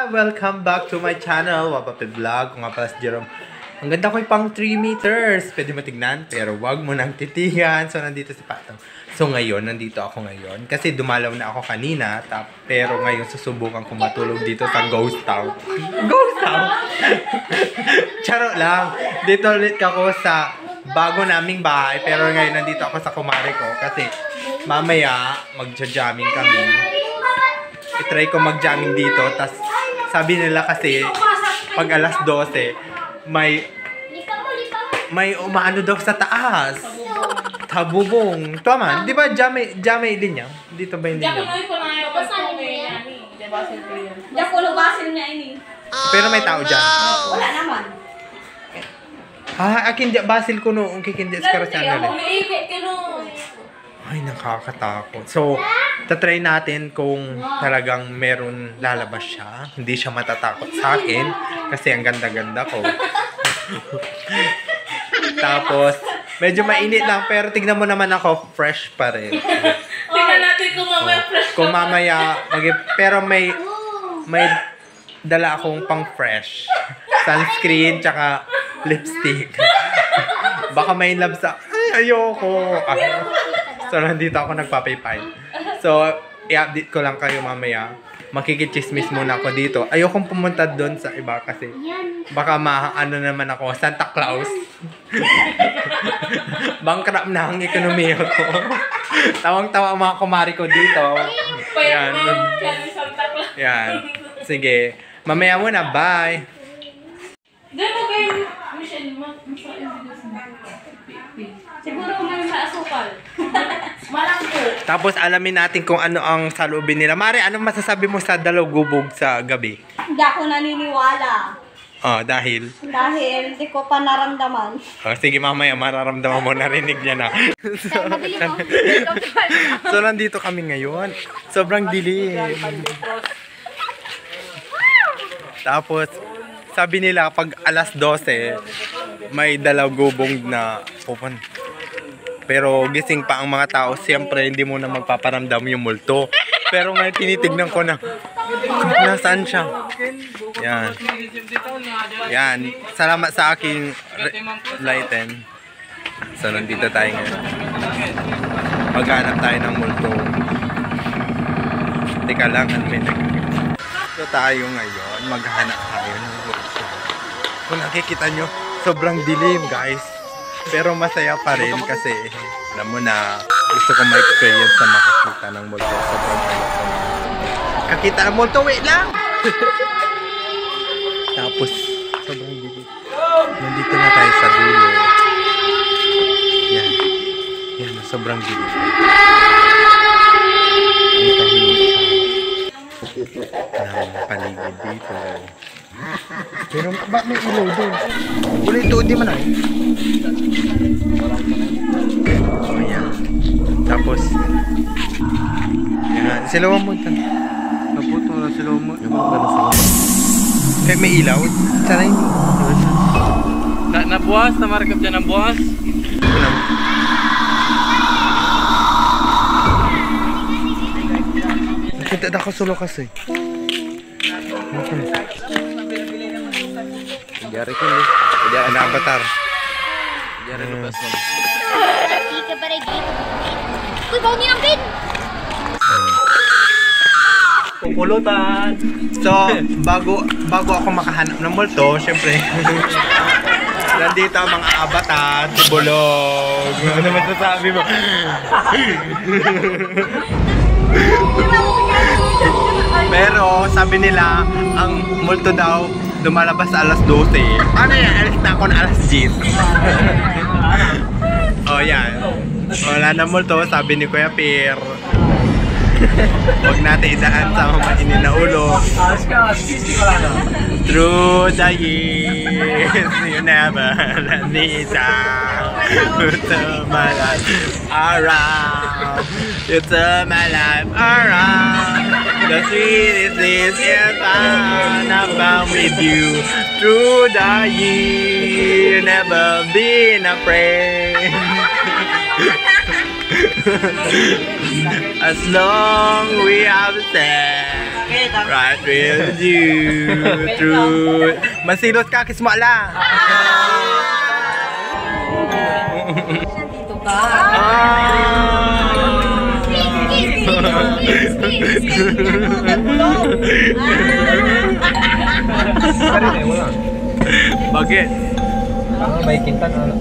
Welcome back to my channel, Wapape Vlog. Kung nga pala si Jerome. Ang ganda ko yung pang 3 meters. Pwede mo tignan, pero wag mo nang titigan. So, nandito si Patong. So, ngayon, nandito ako ngayon. Kasi dumalaw na ako kanina. Pero ngayon, susubukan ko matulog dito sa Ghost Town. Ghost Town! Charot lang. Dito ulit ako sa bago naming bahay. Pero ngayon, nandito ako sa kumare ko. Kasi mamaya, magja-jamming kami. I-try ko mag-jamming dito. Tas sabi nila kasi, pag alas 12, may umaano daw sa taas. Tabubong. Tama, di ba jame din niya? Dito ba hindi niya? Pero may tao dyan. Wala naman. Akin basil ko noong kikindi sa channel. Ay, nakakatakot. So, tatry natin kung talagang meron lalabas siya. Hindi siya matatakot sa akin kasi ang ganda-ganda ko. Tapos, medyo mainit lang pero tignan mo naman ako, fresh pa rin. Tignan natin kung mamaya fresh pa. Kung mamaya, pero may dala akong pang fresh. Sunscreen, tsaka lipstick. Baka may love sa... Ay, ayoko. So, nandito ako nagpapaypay. So, i-update ko lang kayo mamaya. Makikichismis muna ako dito. Ayokong pumunta doon sa iba kasi baka maano naman ako, Santa Claus. Bankrupt na ang ekonomiya ko. Tawang-tawa ang mga kumari ko dito. Yan. Yan. Sige. Mamaya muna. Bye. Siguro may asukal. Malangko. Tapos alamin natin kung ano ang saloobin nila. Mare, anong masasabi mo sa dalawgubog sa gabi? Hindi ako naniniwala. Dahil? Dahil hindi ko pa naramdaman. Sige, mamaya mararamdaman mo, narinig niya na. So, nandito kami ngayon. Sobrang dilim. Tapos, sabi nila pag alas 12, may dalawgubong na pupunta. Pero gising pa ang mga tao, siyempre hindi mo na magpaparamdam yung multo. Pero ngayon tinitignan ko na, nasaan siya? Yan. Yan. Salamat sa aking lighten. So, nandito tayo ngayon. Maghanap tayo ng multo. Teka lang, So, tayo ngayon, maghanap tayo ng multo. Kung nakikita nyo, sobrang dilim, guys. Pero masaya pa rin kasi alam mo na gusto ko ma-experience na makakita ng multo. Sobrang ayoko na. Kakita ang multo, wait lang! Tapos, sobrang dilim. Nandito na tayo sa dulo. Yan. Yan, sobrang dilim. Ang tahimik ng paligid dito. Pero ba may ilaw doon? Ulit doon, di man ay. Oh, yan. Tapos, yan. Silawan mo ito. Naputo na silawan mo. Eh, may ilaw? Sana hindi. Nabuhas? Namarkap dyan ang buhas? Nakita na ko solo kasi. Okay. Jari ko ni. Jari na avatar. Jari na bas mo. Ika pa rin dito. Uy, bawa niya ang bin! Pupulutan! So, bago ako makahanap ng multo, syempre, nandito ang mga avatar, tibulog. Ano masasabi mo? Pero, sabi nila, ang multo daw, lumalabas sa alas 12. Paano yan? Alis na ako na alas 10. Oh, yan. Wala na multo, sabi ni Kuya Pierre. Huwag natin idaan sa mainit na ulo. Through the years, you never let me down. You turn my life around. You turn my life around. The sweetest is if I'm bound with you. Through the years, never been afraid. As long we have said Right with you. True. Masilot ka, kiss mo ala. Dito ka. Bakit? May kintan ano?